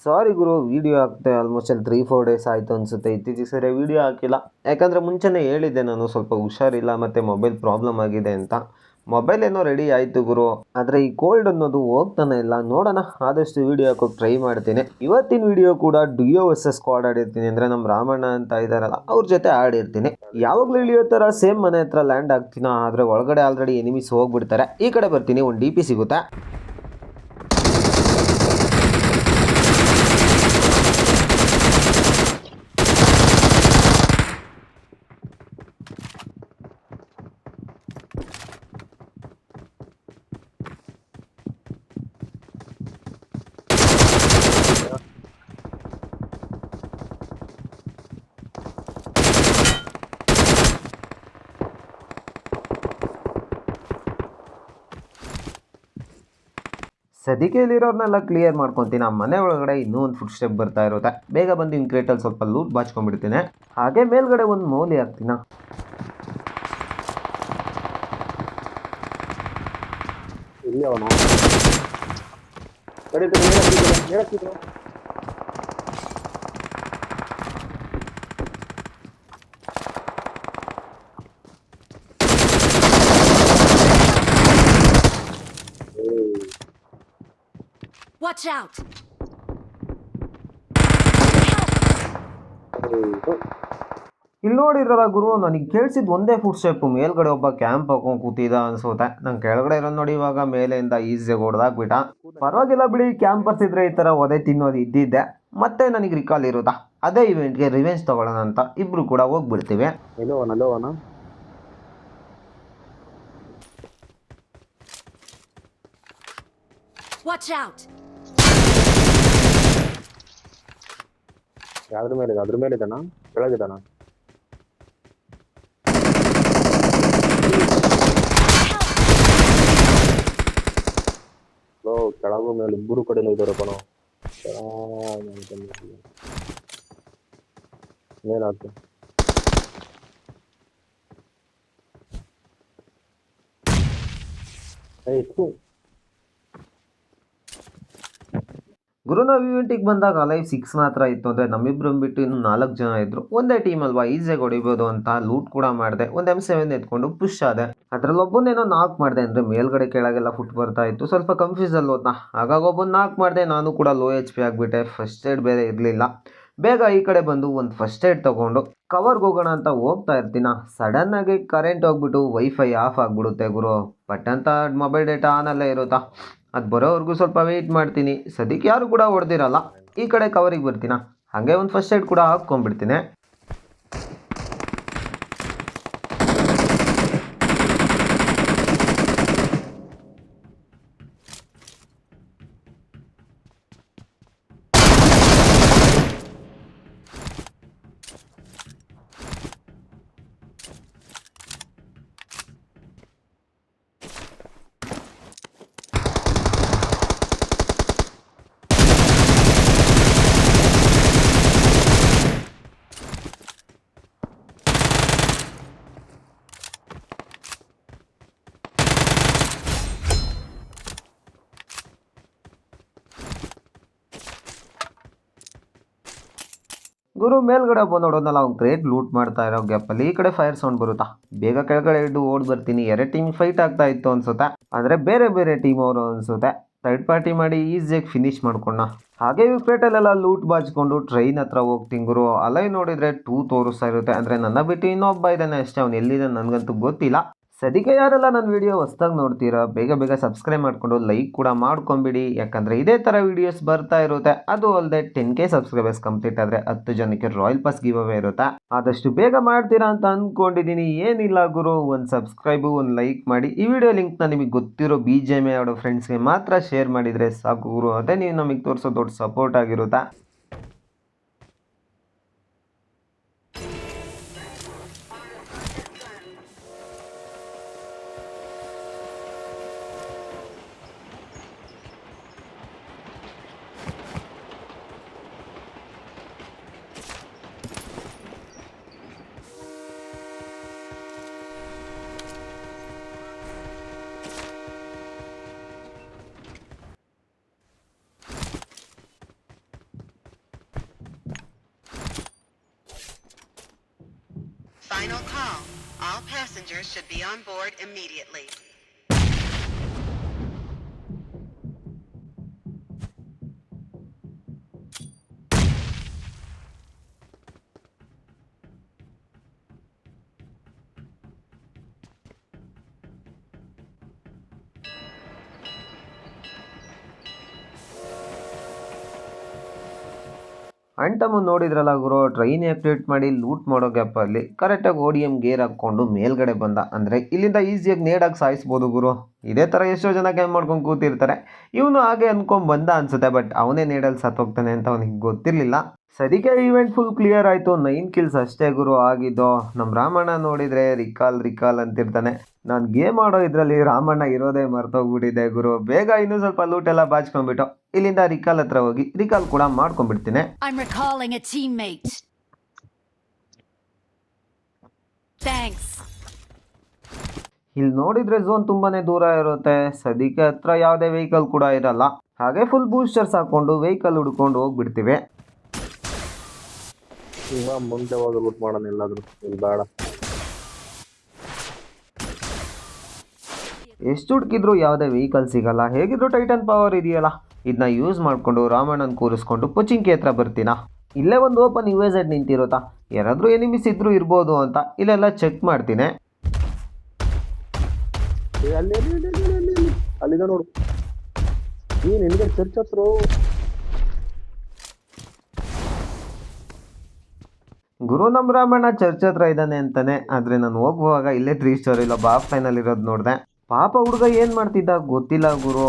ಸಾರಿ ಗುರು, video ಹಾಕ್ತೆ almost ಅಲ್ಲಿ 3-4 days ಆಯಿತು ಅನಿಸುತ್ತೆ. ಇತ್ತೀಚೆಗೆ ಸರಿ ವಿಡಿಯೋ ಹಾಕಿಲ್ಲ. ಯಾಕಂದರೆ ಮುಂಚೆನೇ ಹೇಳಿದ್ದೆ ನಾನು ಸ್ವಲ್ಪ ಹುಷಾರಿಲ್ಲ ಮತ್ತು ಮೊಬೈಲ್ ಪ್ರಾಬ್ಲಮ್ ಆಗಿದೆ ಅಂತ. ಮೊಬೈಲ್ ಏನೋ ರೆಡಿ ಆಯಿತು ಗುರು, ಆದರೆ ಈ ಕೋಲ್ಡ್ ಅನ್ನೋದು ಹೋಗ್ತಾನೆ ಇಲ್ಲ. ನೋಡೋಣ, ಆದಷ್ಟು ವಿಡಿಯೋ ಹಾಕೋಕೆ ಟ್ರೈ ಮಾಡ್ತೀನಿ. ಇವತ್ತಿನ ವಿಡಿಯೋ ಕೂಡ ಡುಯೋ ವರ್ಸಸ್ ಸ್ಕ್ವಾಡ್ ಆಡಿರ್ತೀನಿ. ಅಂದರೆ ನಮ್ಮ ರಾಮಣ್ಣ ಅಂತ ಇದ್ದಾರಲ್ಲ, ಅವ್ರ ಜೊತೆ ಆಡಿರ್ತೀನಿ. ಯಾವಾಗಲೂ ಇಳಿಯೋ ಥರ ಸೇಮ್ ಮನೆ ಹತ್ರ ಲ್ಯಾಂಡ್ ಆಗ್ತೀನಿ, ಆದರೆ ಒಳಗಡೆ ಆಲ್ರೆಡಿ ಎನಿಮೀಸ್ ಹೋಗ್ಬಿಡ್ತಾರೆ. ಈ ಕಡೆ ಬರ್ತೀನಿ, ಒಂದು DP ಸಿಗುತ್ತೆ. ಸದಿಕೆಯಲ್ಲಿರೋರ್ನೆಲ್ಲ ಕ್ಲಿಯರ್ ಮಾಡ್ಕೊತೀನಿ. ಆ ಮನೆ ಒಳಗಡೆ ಇನ್ನೂ ಒಂದು ಫುಡ್ ಸ್ಟೆಪ್ ಬರ್ತಾ ಇರುತ್ತೆ. ಬೇಗ ಬಂದು ಇನ್ ಕ್ರೇಟಲ್ಲಿ ಸ್ವಲ್ಪ ಲೂಟ್ ಬಾಚ್ಕೊಂಡ್ಬಿಡ್ತೀನಿ. ಹಾಗೆ ಮೇಲ್ಗಡೆ ಒಂದು ಮೌಲಿ ಹಾಕ್ತೀನ. Watch out! ಇಲ್ಲಿ ನೋಡಿರಲ್ಲ ಗುರು, ನನಗೆ ಕೇಳಿಸಿದ್ದು ಒಂದೇ ಫುಡ್ ಸ್ಟೆಪ್ಪು. ಮೇಲ್ಗಡೆ ಒಬ್ಬ ಕ್ಯಾಂಪ್ ಹಾಕೊಂಡು ಕೂತಿದ್ದ ಅನ್ಸುತ್ತೆ. ನಂಗೆ ಕೆಳಗಡೆ ಇರೋದು ನೋಡಿ, ಇವಾಗ ಮೇಲೆಯಿಂದ ಈಸಿಯಾಗಿ ಹೊಡೆದಾಕ್ಬಿಟ್ಟ. ಪರವಾಗಿಲ್ಲ ಬಿಡಿ, ಕ್ಯಾಂಪರ್ಸ್ ಇದ್ರೆ ಈ ಥರ ಒದೆ ತಿನ್ನೋದು ಇದ್ದಿದ್ದೆ. ಮತ್ತೆ ನನಗೆ ರಿಕಾಲ್ ಇರೋದಾ, ಅದೇ ಇವೆಂಟ್ಗೆ ರಿವೆಂಜ್ ತಗೊಳ್ಳೋಣ ಅಂತ ಇಬ್ರು ಕೂಡ ಹೋಗ್ಬಿಡ್ತೀವಿ. Watch out! ಅದ್ರ ಮೇಲೆ ಇದ್ದಾನ, ಕೆಳಗಿದ್ದಾನ. ಕೆಳಗು ಮೇಲೆ ಇಬ್ಬರು ಕಡೆನೂ ಇದ್ದಾರಪ್ಪ. ನಾವು ಏನಾಗ್ತದೆ ಗುರು, ನಾವು ಇವೆಂಟಿಗೆ ಬಂದಾಗ ಲೈವ್ 6 ಮಾತ್ರ ಇತ್ತು. ಅಂದರೆ ನಮ್ಮಿಬ್ರು ಬಿಟ್ಟು ಇನ್ನು 4 ಜನ ಇದ್ರು. ಒಂದೇ ಟೀಮ್ ಅಲ್ವಾ, ಈಸಿಯಾಗಿ ಹೊಡಿಬೋದು ಅಂತ ಲೂಟ್ ಕೂಡ ಮಾಡಿದೆ. ಒಂದು M7 ಎತ್ಕೊಂಡು ಪುಷ್ ಆದೆ. ಅದರಲ್ಲಿ ಒಬ್ಬನೇನೋ ನಾಕ್ ಮಾಡಿದೆ. ಅಂದರೆ ಮೇಲ್ಗಡೆ ಕೆಳಗೆಲ್ಲ ಫುಟ್ ಬರ್ತಾ ಇತ್ತು, ಸ್ವಲ್ಪ ಕನ್ಫ್ಯೂಸಲ್ಲಿ ಹೋದ್ನ. ಹಾಗಾಗಿ ಒಬ್ಬನ ನಾಕ್ ಮಾಡಿದೆ. ನಾನು ಕೂಡ ಲೋ HP ಆಗಿಬಿಟ್ಟೆ. ಫಸ್ಟ್ ಏಡ್ ಬೇರೆ ಇರಲಿಲ್ಲ. ಬೇಗ ಈ ಕಡೆ ಬಂದು ಒಂದು ಫಸ್ಟ್ ಏಡ್ ತೊಗೊಂಡು ಕವರ್ಗೆ ಹೋಗೋಣ ಅಂತ ಹೋಗ್ತಾ ಇರ್ತೀನ. ಸಡನ್ನಾಗಿ ಕರೆಂಟ್ ಹೋಗ್ಬಿಟ್ಟು ವೈಫೈ ಆಫ್ ಆಗಿಬಿಡುತ್ತೆ ಗುರು. ಬಟ್ ಅಂತ ಮೊಬೈಲ್ ಡೇಟಾ ಆನಲ್ಲೇ ಇರುತ್ತಾ. ಅದು ಬರೋವರೆಗೂ ಸ್ವಲ್ಪ ವೆಯ್ಟ್ ಮಾಡ್ತೀನಿ. ಸದ್ಯಕ್ಕೆ ಯಾರು ಕೂಡ ಹೊಡೆದಿರಲ್ಲ. ಈ ಕಡೆ ಕವರಿಗೆ ಬರ್ತೀನ. ಹಾಗೆ ಒಂದು ಫಸ್ಟ್ ಏಡ್ ಕೂಡ ಹಾಕ್ಕೊಂಡ್ಬಿಡ್ತೀನಿ. ಗುರು, ಮೇಲ್ಗಡೆ ಒಬ್ಬ ನೋಡೋದಲ್ಲ, ಅವ್ನು ಕ್ರೇಟ್ ಲೂಟ್ ಮಾಡ್ತಾ ಇರೋ ಗ್ಯಾಪಲ್ಲಿ ಈ ಕಡೆ ಫೈರ್ ಸೌಂಡ್ ಬರುತ್ತಾ. ಬೇಗ ಕೆಳಗಡೆ ಇದ್ದು ಓಡ್ ಬರ್ತೀನಿ. 2 ಟೀಮ್ ಫೈಟ್ ಆಗ್ತಾ ಇತ್ತು ಅನ್ಸುತ್ತೆ. ಅಂದರೆ ಬೇರೆ ಬೇರೆ ಟೀಮ್ ಅವರು ಅನ್ಸುತ್ತೆ. ಥರ್ಡ್ ಪಾರ್ಟಿ ಮಾಡಿ ಈಸಿಯಾಗಿ ಫಿನಿಶ್ ಮಾಡ್ಕೊಂಡ. ಹಾಗೆ ಇವ್ ಕ್ರೇಟಲ್ಲೆಲ್ಲ ಲೂಟ್ ಬಾಚ್ಕೊಂಡು ಟ್ರೈನ್ ಹತ್ರ ಹೋಗ್ತೀನಿ ಗುರು. ಅಲ್ಲೇ ನೋಡಿದರೆ 2 ತೋರಿಸ್ತಾ ಇರುತ್ತೆ. ಅಂದರೆ ನನ್ನ ಬಿಟ್ಟು ಇನ್ನೊಬ್ಬ ಇದ್ದಾನೆ ಅಷ್ಟೇ. ಅವ್ನು ಎಲ್ಲಿದ್ದಾನೆ ನನಗಂತೂ ಗೊತ್ತಿಲ್ಲ. ಸದ್ಯಕ್ಕೆ ಯಾರೆಲ್ಲ ನನ್ನ ವಿಡಿಯೋ ಹೊಸ್ದಾಗಿ ನೋಡ್ತೀರಾ, ಬೇಗ ಬೇಗ ಸಬ್ಸ್ಕ್ರೈಬ್ ಮಾಡಿಕೊಂಡು ಲೈಕ್ ಕೂಡ ಮಾಡ್ಕೊಂಬಿಡಿ. ಯಾಕಂದರೆ ಇದೇ ಥರ ವೀಡಿಯೋಸ್ ಬರ್ತಾ ಇರುತ್ತೆ. ಅದು ಅಲ್ಲದೆ 10K ಸಬ್ಸ್ಕ್ರೈಬರ್ಸ್ ಕಂಪ್ಲೀಟ್ ಆದರೆ 10 ಜನಕ್ಕೆ ರಾಯಲ್ ಪಾಸ್ ಗಿವ್ ಅವೇ ಇರುತ್ತೆ. ಆದಷ್ಟು ಬೇಗ ಮಾಡ್ತೀರಾ ಅಂತ ಅಂದ್ಕೊಂಡಿದ್ದೀನಿ. ಏನಿಲ್ಲ ಗುರು, ಒಂದು ಸಬ್ಸ್ಕ್ರೈಬು, ಒಂದು ಲೈಕ್ ಮಾಡಿ. ಈ ವಿಡಿಯೋ ಲಿಂಕ್ನ ನಿಮಗೆ ಗೊತ್ತಿರೋ BGMI ಆಡೋ ಫ್ರೆಂಡ್ಸ್ಗೆ ಮಾತ್ರ ಶೇರ್ ಮಾಡಿದರೆ ಸಾಕು ಗುರು. ಅದೇ ನೀವು ನಮಗೆ ತೋರಿಸೋ ದೊಡ್ಡ ಸಪೋರ್ಟ್ ಆಗಿರುತ್ತೆ. Final call. All passengers should be on board immediately. ಅಂಟಮು ನೋಡಿದ್ರಲ್ಲ ಗುರು, ಟ್ರೈನ್ ಆಕ್ಟಿವೇಟ್ ಮಾಡಿ ಲೂಟ್ ಮಾಡೋ ಗ್ಯಾಪಲ್ಲಿ ಕರೆಕ್ಟಾಗಿ ODM ಗೇರ್ ಹಾಕ್ಕೊಂಡು ಮೇಲ್ಗಡೆ ಬಂದ. ಅಂದರೆ ಇಲ್ಲಿಂದ ಈಸಿಯಾಗಿ ನೇಡಾಗಿ ಸಾಯಿಸ್ಬೋದು ಗುರು. ಇದೇ ಥರ ಎಷ್ಟೋ ಜನ ಗೇಮ್ ಮಾಡ್ಕೊಂಡು ಕೂತಿರ್ತಾರೆ. ಇವನು ಹಾಗೆ ಅನ್ಕೊಂಡ್ ಬಂದ ಅನ್ಸುತ್ತೆ, ಬಟ್ ಅವನೇ ನೇಡಲ್ಲಿ ಸತ್ತೋಗ್ತಾನೆ ಅಂತ ಅವನಿಗೆ ಗೊತ್ತಿರಲಿಲ್ಲ. ಸದ್ಯಕ್ಕೆ ಈವೆಂಟ್ ಫುಲ್ ಕ್ಲಿಯರ್ ಆಯಿತು. 9 ಕಿಲ್ಸ್ ಅಷ್ಟೇ ಗುರು ಆಗಿದ್ದು. ನಮ್ಮ ರಾಮಣ್ಣ ನೋಡಿದರೆ ರಿಕಾಲ್ ಅಂತಿರ್ತಾನೆ. ನಾನು ಗೇಮ್ ಆಡೋ ಇದರಲ್ಲಿ ರಾಮಣ್ಣ ಇರೋದೇ ಮರ್ತೋಗ್ಬಿಟ್ಟಿದೆ ಗುರು. ಬೇಗ ಇನ್ನೂ ಸ್ವಲ್ಪ ಲೂಟ್ ಎಲ್ಲ ಬಾಚ್ಕೊಂಡ್ಬಿಟ್ಟು ಇಲ್ಲಿಂದ ರಿಕಾಲ್ ಹತ್ರ ಹೋಗಿ ರಿಕಾಲ್ ಕೂಡ ಮಾಡ್ಕೊಂಡ್ಬಿಡ್ತೀನಿ. I'm recalling a teammate. Thanks. ಇಲ್ಲಿ ನೋಡಿದ್ರೆ ಝೋನ್ ತುಂಬಾನೇ ದೂರ ಇರುತ್ತೆ. ಸದ್ಯಕ್ಕೆ ಹತ್ರ ಯಾವುದೇ ವೆಹಿಕಲ್ ಕೂಡ ಇರಲ್ಲ. ಹಾಗೆ ಫುಲ್ ಬೂಸ್ಟರ್ಸ್ ಹಾಕೊಂಡು ವೆಹಿಕಲ್ ಹುಡ್ಕೊಂಡು ಹೋಗ್ಬಿಡ್ತೀವಿ. ಈಗ ಮುಂದೆ ಹೋಗಿ ಲೂಟ್ ಮಾಡೋಣ ಎಲ್ಲಾದ್ರೂ. ಇಲ್ಲಿ ಬೇಡ. ಎಷ್ಟು ಹುಡುಕಿದ್ರು ಯಾವುದೇ ವೆಹಿಕಲ್ ಸಿಗಲ್ಲ. ಹೇಗಿದ್ರು ಟೈಟನ್ ಪವರ್ ಇದೆಯಲ್ಲ, ಇದನ್ನ ಯೂಸ್ ಮಾಡಿಕೊಂಡು ರಾಮಣ್ಣನ ಕೂರಿಸ್ಕೊಂಡು ಪೊಚಿಂಕಿ ಹತ್ರ ಬರ್ತೀನ. ಇಲ್ಲೇ ಒಂದು ಓಪನ್ UAZ ನಿಂತಿರುತ್ತಾ, ಯಾರಾದರೂ ಎನಿಮಿಸ್ ಇದ್ರೂ ಇರ್ಬೋದು ಅಂತ ಇಲ್ಲೆಲ್ಲ ಚೆಕ್ ಮಾಡ್ತೀನಿ. ಅಲ್ಲಿದ ನೋಡು. ಈ ನಿನಗೆ ಚರ್ಚ್ ಹತ್ರ ಗುರು, ನಮ್ಮ ರಾಮಣ್ಣ ಚರ್ಚ್ ಹತ್ರ ಇದ್ದಾನೆ ಅಂತಾನೆ. ಆದರೆ ನಾನು ಹೋಗುವಾಗ ಇಲ್ಲೇ 3 ಸ್ಟೋರ್ ಇಲ್ಲ ಆಫ್ಲೈನಲ್ಲಿ ಇರೋದು ನೋಡಿದೆ. ಪಾಪ ಹುಡುಗ ಏನು ಮಾಡ್ತಿದ್ದ ಗೊತ್ತಿಲ್ಲ ಗುರು.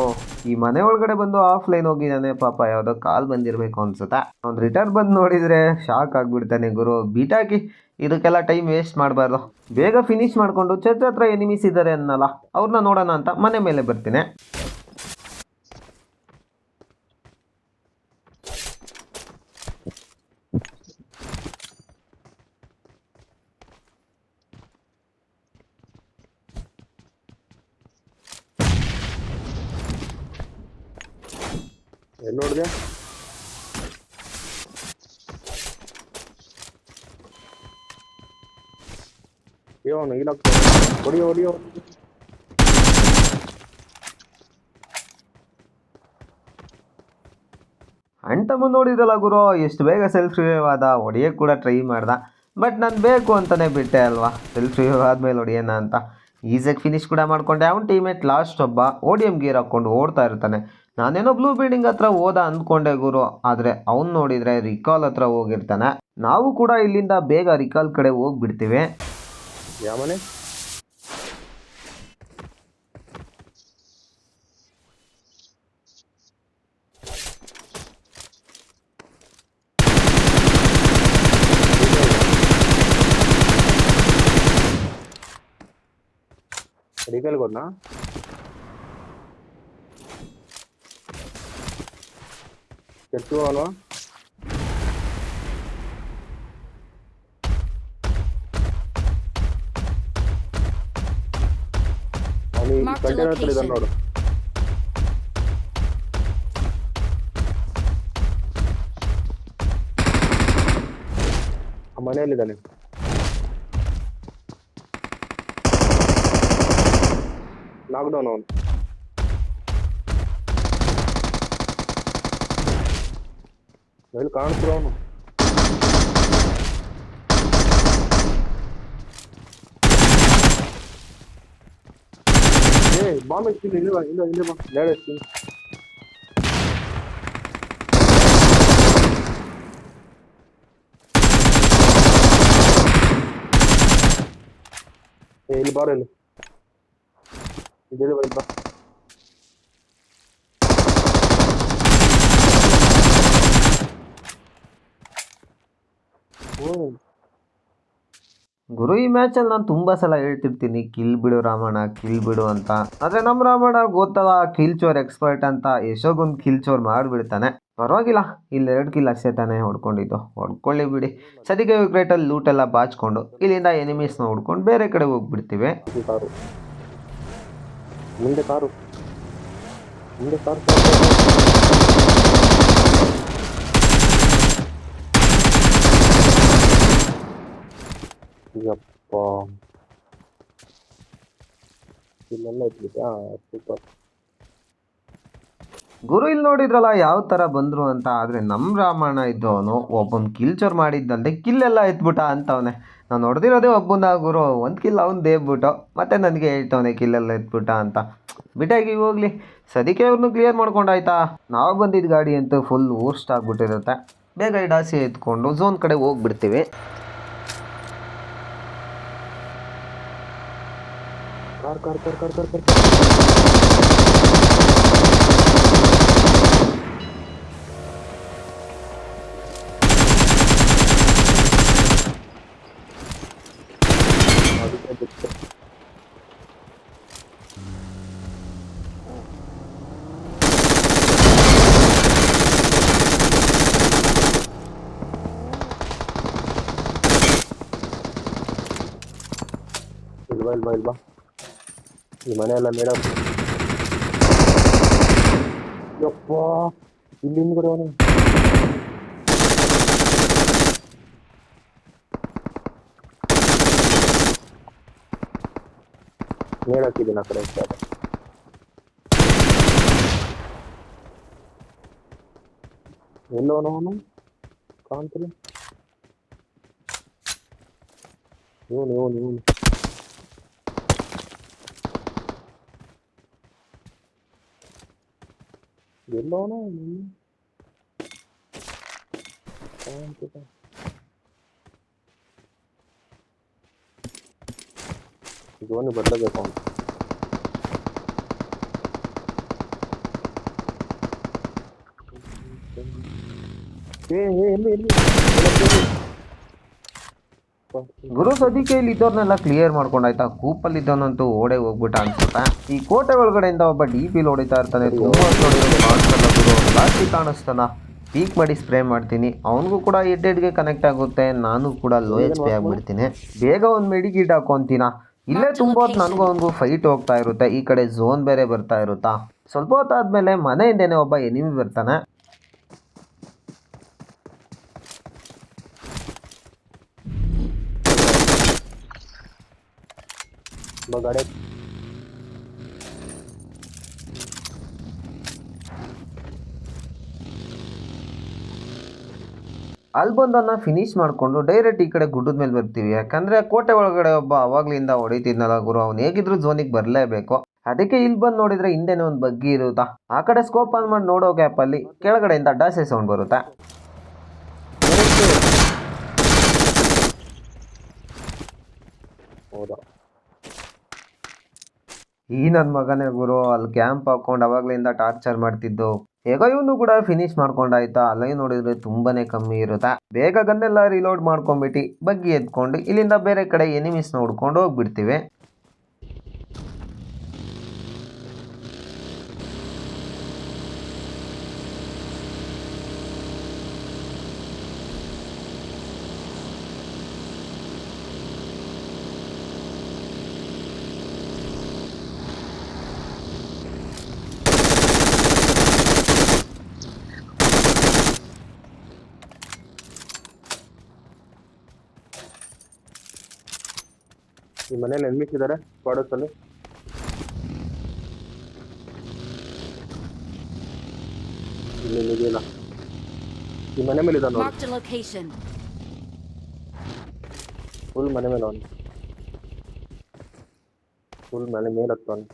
ಈ ಮನೆ ಒಳಗಡೆ ಬಂದು ಆಫ್ಲೈನ್ ಹೋಗಿದ್ದಾನೆ. ಪಾಪ ಯಾವುದೋ ಕಾಲ್ ಬಂದಿರಬೇಕು ಅನ್ಸುತ್ತಾ. ಅವ್ನು ರಿಟರ್ನ್ ಬಂದು ನೋಡಿದರೆ ಶಾಕ್ ಆಗಿಬಿಡ್ತಾನೆ ಗುರು. ಬೀಟಾಕಿ ಇದಕ್ಕೆಲ್ಲ ಟೈಮ್ ವೇಸ್ಟ್ ಮಾಡಬಾರ್ದು. ಬೇಗ ಫಿನಿಶ್ ಮಾಡಿಕೊಂಡು ಚರ್ಚ್ ಹತ್ರ ಎನಿಮಿಸ್ ಇದ್ದಾರೆ ಅನ್ನಲ್ಲ, ಅವ್ರನ್ನ ನೋಡೋಣ ಅಂತ ಮನೆ ಮೇಲೆ ಬರ್ತೀನಿ. ಎಲ್ಲಿ ನೋಡಿದೆ? ಇವನು ಇಲ್ಲ, ಹೊಡಿಯೋ. ಅಂಟಮು ನೋಡಿದ್ರಲ್ಲ ಗುರು, ಎಷ್ಟು ಬೇಗ ಸೆಲ್ಫ್ ರಿವೈವ್ ಆದ. ಹೊಡಿಯೋಕ್ಕೆ ಕೂಡ ಟ್ರೈ ಮಾಡ್ದ, ಬಟ್ ನಾನು ಬೇಕು ಅಂತಲೇ ಬಿಟ್ಟೆ ಅಲ್ವಾ. ಸೆಲ್ಫ್ ರಿವೈವ್ ಆದಮೇಲೆ ಹೊಡಿಯೋಣ ಅಂತ ಈಸಿಯಾಗಿ ಫಿನಿಶ್ ಕೂಡ ಮಾಡ್ಕೊಂಡೆ. ಅವ್ನ ಟೀಮೇಟ್ ಲಾಸ್ಟ್ ಒಬ್ಬ ODM ಗೇರ್ ಹಾಕ್ಕೊಂಡು ಓಡ್ತಾ ಇರ್ತಾನೆ. ನಾನೇನೋ ಬ್ಲೂ ಬಿಲ್ಡಿಂಗ್ ಹತ್ರ ಹೋದ ಅಂದ್ಕೊಂಡೆ ಗುರು, ಆದರೆ ಅವ್ನು ನೋಡಿದರೆ ರಿಕಾಲ್ ಹತ್ರ ಹೋಗಿರ್ತಾನೆ. ನಾವು ಕೂಡ ಇಲ್ಲಿಂದ ಬೇಗ ರಿಕಾಲ್ ಕಡೆ ಹೋಗ್ಬಿಡ್ತೀವಿ. ಯಾವ ಮನೆ? ರಿಕಾಲ್ ಕೊಡ್ನಾ? ಚರ್ಚು ಅಲ್ವಾ? ಕಂಟೈನರ್ ಹತ್ರ ಇದ್ದಾನೆ ನೋಡು. ಆ ಮನೆಯಲ್ಲಿದ್ದಾನೆ. ಲಾಕ್ಡೌನ್ ಅವನು. ಎಲ್ಲಿ ಕಾಣಿಸ್ರು ಅವನು? ಬಾಂಬ್ ಇರ್ತೀನಿ. ಇಲ್ಲ ಬಾ ಲೇಡ್ ಇರ್ತೀನಿ. ಇಲ್ಲಿ ಬಾರ, ಇಲ್ಲಿ ಬರೀ ಬಾ. ಗುರು, ಈ ಮ್ಯಾಚಲ್ಲಿ ನಾನು ತುಂಬ ಸಲ ಹೇಳ್ತಿರ್ತೀನಿ ಕಿಲ್ ಬಿಡು ರಾಮಣ್ಣ, ಕಿಲ್ ಬಿಡು ಅಂತ. ಆದರೆ ನಮ್ಮ ರಾಮಣ್ಣ ಗೊತ್ತಲ್ಲ, ಕಿಲ್ ಚೋರ್ ಎಕ್ಸ್ಪರ್ಟ್ ಅಂತ. ಎಷ್ಟೊಂದು ಕಿಲ್ ಚೋರ್ ಮಾಡಿಬಿಡ್ತಾನೆ. ಪರವಾಗಿಲ್ಲ, ಇಲ್ಲಿ 2 ಕಿಲ್ ಅಷ್ಟೇ ತಾನೇ ಹೊಡ್ಕೊಂಡಿದ್ದು. ಹೊಡ್ಕೊಳ್ಳಿ ಬಿಡಿ. ಸದ್ಯಕ್ಕೆ ಕ್ರೇಟಲ್ಲಿ ಲೂಟ್ ಎಲ್ಲ ಬಾಚ್ಕೊಂಡು ಇಲ್ಲಿಂದ ಎನಿಮೀಸ್ನ ಹುಡ್ಕೊಂಡು ಬೇರೆ ಕಡೆ ಹೋಗ್ಬಿಡ್ತೀವಿ. ಕಾರು ಮುಂದೆ, ಕಾರು ಯಪ್ಪ ಇಲ್ಲೆಲ್ಲ ಇಟ್ಬಿಟ್ಟಾ ಸೂಪರ್. ಗುರು ಇಲ್ಲಿ ನೋಡಿದ್ರಲ್ಲ ಯಾವ ಥರ ಬಂದರು ಅಂತ. ಆದರೆ ನಮ್ಮ ರಾಮಣ್ಣ ಇದ್ದವನು ಒಬ್ಬನ ಕಿಲ್ಚರ್ ಮಾಡಿದ್ದಂತೆ ಕಿಲ್ಲೆಲ್ಲ ಎತ್ಬಿಟ್ಟ ಅಂತವನೆ. ನಾನು ಹೊಡೆದಿರೋದೇ ಒಬ್ಬನ ಗುರು, ಒಂದು ಕಿಲ್ ಅವ್ನು ದೇಬ್ಬಿಟ್ಟು ಮತ್ತೆ ನನಗೆ ಹೇಳ್ತವನೆ ಕಿಲ್ಲೆಲ್ಲ ಎತ್ಬಿಟ್ಟ ಅಂತ. ಬಿಟ್ಟಾಗಿ ಹೋಗ್ಲಿ, ಸದ್ಯಕ್ಕೆ ಅವ್ರನ್ನೂ ಕ್ಲಿಯರ್ ಮಾಡ್ಕೊಂಡಾಯ್ತಾ. ನಾವು ಬಂದಿದ್ದ ಗಾಡಿ ಅಂತೂ ಫುಲ್ ಊರ್ಸ್ಟ್ ಆಗಿಬಿಟ್ಟಿರುತ್ತೆ. ಬೇಗ ಈ ಡಾಸಿ ಎತ್ಕೊಂಡು ಝೋನ್ ಕಡೆ ಹೋಗ್ಬಿಡ್ತೀವಿ. Car car car car car car ಅದಕ್ಕೆ ಬಿಟ್ಟು ಇಲ್ವಾ ಈ ಮನೆ ಎಲ್ಲ ಮೇಡಮ್. ಯಪ್ಪ ಇಲ್ಲಿ ಹಿಂದ್ಗಡೆ ಅವನು. ನೇಡಾಕಿದ್ದೀನಿ ಆ ಕಡೆ ಎಲ್ಲವನು ಕಾಣ್ತೀನಿ. ಇವನು ಎಲ್ಲವನು ಝೋನ್ ಬದಲಾಗಬೇಕು ಅವನು. ಎಲ್ಲಿ ಗುರು ಸದ್ಯಕ್ಕೆ ಇಲ್ಲಿ ಇದ್ದವ್ರನ್ನೆಲ್ಲ ಕ್ಲಿಯರ್ ಮಾಡ್ಕೊಂಡಾಯ್ತಾ. ಕೂಪಲ್ಲಿ ಇದ್ದವನಂತೂ ಓಡೇ ಹೋಗ್ಬಿಟ್ಟ ಅನ್ಸುತ್ತೆ. ಈ ಕೋಟೆ ಒಳಗಡೆಯಿಂದ ಒಬ್ಬ DP ಹೊಡಿತಾ ಇರ್ತಾನೆ. ತುಂಬ ಗುರು ಲಾಸ್ಟಿಗೆ ಕಾಣಿಸ್ತಾನ. ಪೀಕ್ ಮಾಡಿ ಸ್ಪ್ರೇ ಮಾಡ್ತೀನಿ, ಅವನಿಗೂ ಕೂಡ ಹೆಡ್ಗೆ ಕನೆಕ್ಟ್ ಆಗುತ್ತೆ. ನಾನು ಕೂಡ ಲೋ HP ಆಗಿಬಿಡ್ತೀನಿ. ಬೇಗ ಒಂದು ಮೆಡಿಕಿಟ್ ಹಾಕೊಂತೀನ. ಇಲ್ಲೇ ತುಂಬ ಹೊತ್ತು ನನಗೂ ಅವನಿಗೂ ಫೈಟ್ ಹೋಗ್ತಾ ಇರುತ್ತೆ. ಈ ಕಡೆ ಝೋನ್ ಬೇರೆ ಬರ್ತಾ ಇರುತ್ತಾ. ಸ್ವಲ್ಪ ಹೊತ್ತಾದ್ಮೇಲೆ ಮನೆಯಿಂದೇನೆ ಒಬ್ಬ ಎನಿಮಿ ಬರ್ತಾನೆ. ಗಾಡಿ ಅಲ್ಲಿ ಬಂದನ್ನ ಫಿನಿಶ್ ಮಾಡಿಕೊಂಡು ಡೈರೆಕ್ಟ್ ಈ ಕಡೆ ಗುಡ್ಡದ ಮೇಲೆ ಬರ್ತೀವಿ. ಯಾಕಂದರೆ ಕೋಟೆ ಒಳಗಡೆ ಒಬ್ಬ ಅವಾಗ್ಲಿಂದ ಹೊಡಿತಿದ್ನಲ್ಲ ಗುರು, ಅವ್ನು ಹೇಗಿದ್ರು ಝೋನಿಗೆ ಬರಲೇಬೇಕು. ಅದಕ್ಕೆ ಇಲ್ಲಿ ಬಂದು ನೋಡಿದರೆ ಹಿಂದೆನೇ ಒಂದು ಬಗ್ಗಿ ಇರುತ್ತಾ. ಆ ಕಡೆ ಸ್ಕೋಪ್ ಆನ್ ಮಾಡಿ ನೋಡೋ ಗ್ಯಾಪಲ್ಲಿ ಕೆಳಗಡೆಯಿಂದ ಡಾಸೆ ಸೌಂಡ್ ಬರುತ್ತೆ. ಹೌದಾ ಈ ನನ್ನ ಮಗನೇ ಗುರು ಅಲ್ಲಿ ಕ್ಯಾಂಪ್ ಹಾಕೊಂಡು ಅವಾಗ್ಲಿಂದ ಟಾರ್ಚರ್ ಮಾಡ್ತಿದ್ದು. ಹೇಗೋ ಇವನು ಕೂಡ ಫಿನಿಶ್ ಮಾಡ್ಕೊಂಡಾಯ್ತಾ. ಅಲ್ಲೇ ನೋಡಿದ್ರೆ ತುಂಬಾನೇ ಕಮ್ಮಿ ಇರುತ್ತೆ. ಬೇಗ ಗನ್ನೆಲ್ಲ ರಿಲೋಡ್ ಮಾಡ್ಕೊಂಡ್ಬಿಟ್ಟು ಬಗ್ಗಿ ಎತ್ಕೊಂಡು ಇಲ್ಲಿಂದ ಬೇರೆ ಕಡೆ ಎನಿಮೀಸ್ ನೋಡ್ಕೊಂಡು ಹೋಗ್ಬಿಡ್ತೀವಿ. ಈ ಮನೇಲಿ ಎನ್ಮಿಸ್ ಇದ್ದಾರೆ ಸ್ಕ್ವಾಡರ್ಸ್ ಅಲ್ಲಿ. ಇಲ್ಲ ಈ ಮನೆ ಮೇಲೆ ಇದ್ದಾನೆ ನೋಡಿ. Marked a location. ಫುಲ್ ಮನೆ ಮೇಲೆ ಅವನು. ಫುಲ್ ಮನೆ ಮೇಲೆ ಹತ್ತಾನೆ.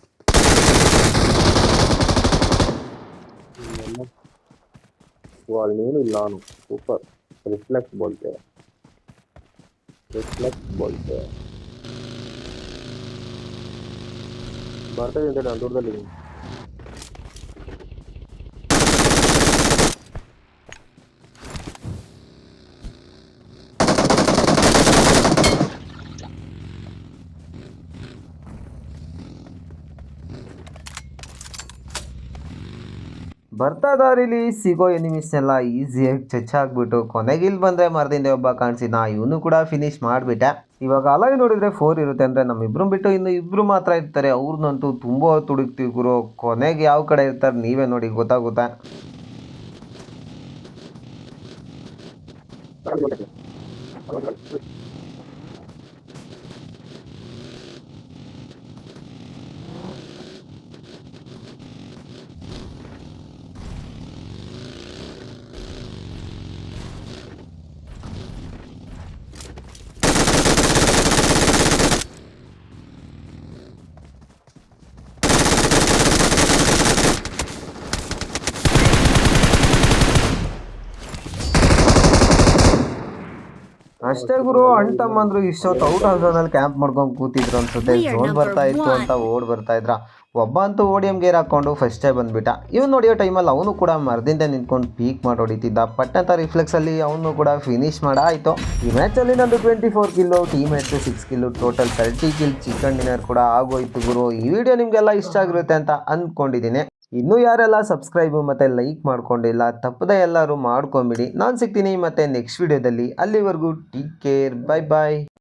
ಅಲ್ಲಿ ನೀನು ಇಲ್ಲ ಅವನು. ಸೂಪರ್ ರಿಫ್ಲೆಕ್ಸ್ ಬೋಲ್ತೆ ಬರ್ತಾ ಇದ್ದೆ ನಾನು ದೂರದಲ್ಲಿ. ಬರ್ತಾ ದಾರಿಲಿ ಸಿಗೋ ಎನಿಮೀಸ್ ಎಲ್ಲ ಈಸಿಯಾಗಿ ಚಚ್ಚಾಕ್ಬಿಟ್ಟು ಕೊನೆಗೆ ಇಲ್ಲಿ ಬಂದರೆ ಮರದಿಂದ ಒಬ್ಬ ಕಾಣಿಸಿದ. ಇವನು ಕೂಡ ಫಿನಿಶ್ ಮಾಡಿಬಿಟ್ಟೆ. ಇವಾಗ ಅಲಾಗಿ ನೋಡಿದರೆ 4 ಇರುತ್ತೆ ಅಂದರೆ ನಮ್ಮಿಬ್ರು ಬಿಟ್ಟು ಇನ್ನು ಇಬ್ಬರು ಮಾತ್ರ ಇರ್ತಾರೆ. ಅವ್ರನ್ನಂತೂ ತುಂಬ ಹೊತ್ತು ಹುಡುಕ್ತೀವಿ ಗುರು. ಕೊನೆಗೆ ಯಾವ ಕಡೆ ಇರ್ತಾರೆ ನೀವೇ ನೋಡಿ ಗೊತ್ತಾಗುತ್ತೆ. ಅಷ್ಟೇ ಗುರು, ಅಣ್ಣ ತಮ್ಮಂದ್ರು ಇಷ್ಟೊತ್ತು ಔಟ್ ಆಫ್ ಝೋನ್ ಅಲ್ಲಿ ಕ್ಯಾಂಪ್ ಮಾಡ್ಕೊಂಡು ಕೂತಿದ್ರು ಅನ್ಸುತ್ತೆ. We are ಝೋನ್ number ಬರ್ತಾ ಇತ್ತು ಅಂತ one. ಓಡ್ ಬರ್ತಾ ಇದ್ರ. ಒಬ್ಬ ಅಂತೂ ಓಡಿಯಂ ಗೇರ್ ಹಾಕೊಂಡು ಫಸ್ಟೇ ಬಂದ್ಬಿಟ್ಟ. ಇವ್ನು ನೋಡಿಯೋ ಟೈಮಲ್ಲಿ ಅವನು ಕೂಡ ಮರದಿಂದ ನಿಂತ್ಕೊಂಡು ಪೀಕ್ ಮಾಡಿ ಹೊಡಿತಿದ್ದ. ಪಟ್ಟಂತ ರಿಫ್ಲೆಕ್ಸ್ ಅಲ್ಲಿ ಅವನು ಕೂಡ ಫಿನಿಶ್ ಮಾಡಾಯ್ತು. ಈ ಮ್ಯಾಚ್ ಅಲ್ಲಿ ನಂದು 24 ಕಿಲ್ಲು, team mates 6 ಕಿಲ್ಲು, total 30 kill, chicken dinner ಕೂಡ ಆಗೋಯ್ತು ಗುರು. ಈ ವಿಡಿಯೋ ನಿಮ್ಗೆಲ್ಲ ಇಷ್ಟ ಆಗಿರುತ್ತೆ ಅಂತ ಅಂದ್ಕೊಂಡಿದ್ದೀನಿ. ಇನ್ನೂ ಯಾರೆಲ್ಲ ಸಬ್ಸ್ಕ್ರೈಬ್ ಮತ್ತು ಲೈಕ್ ಮಾಡ್ಕೊಂಡಿಲ್ಲ ತಪ್ಪದೆ ಎಲ್ಲರೂ ಮಾಡ್ಕೊಂಬಿಡಿ. ನಾನು ಸಿಗ್ತೀನಿ ಮತ್ತೆ ನೆಕ್ಸ್ಟ್ ವಿಡಿಯೋದಲ್ಲಿ. ಅಲ್ಲಿವರೆಗೂ ಟೇಕ್ ಕೇರ್, ಬೈ ಬಾಯ್.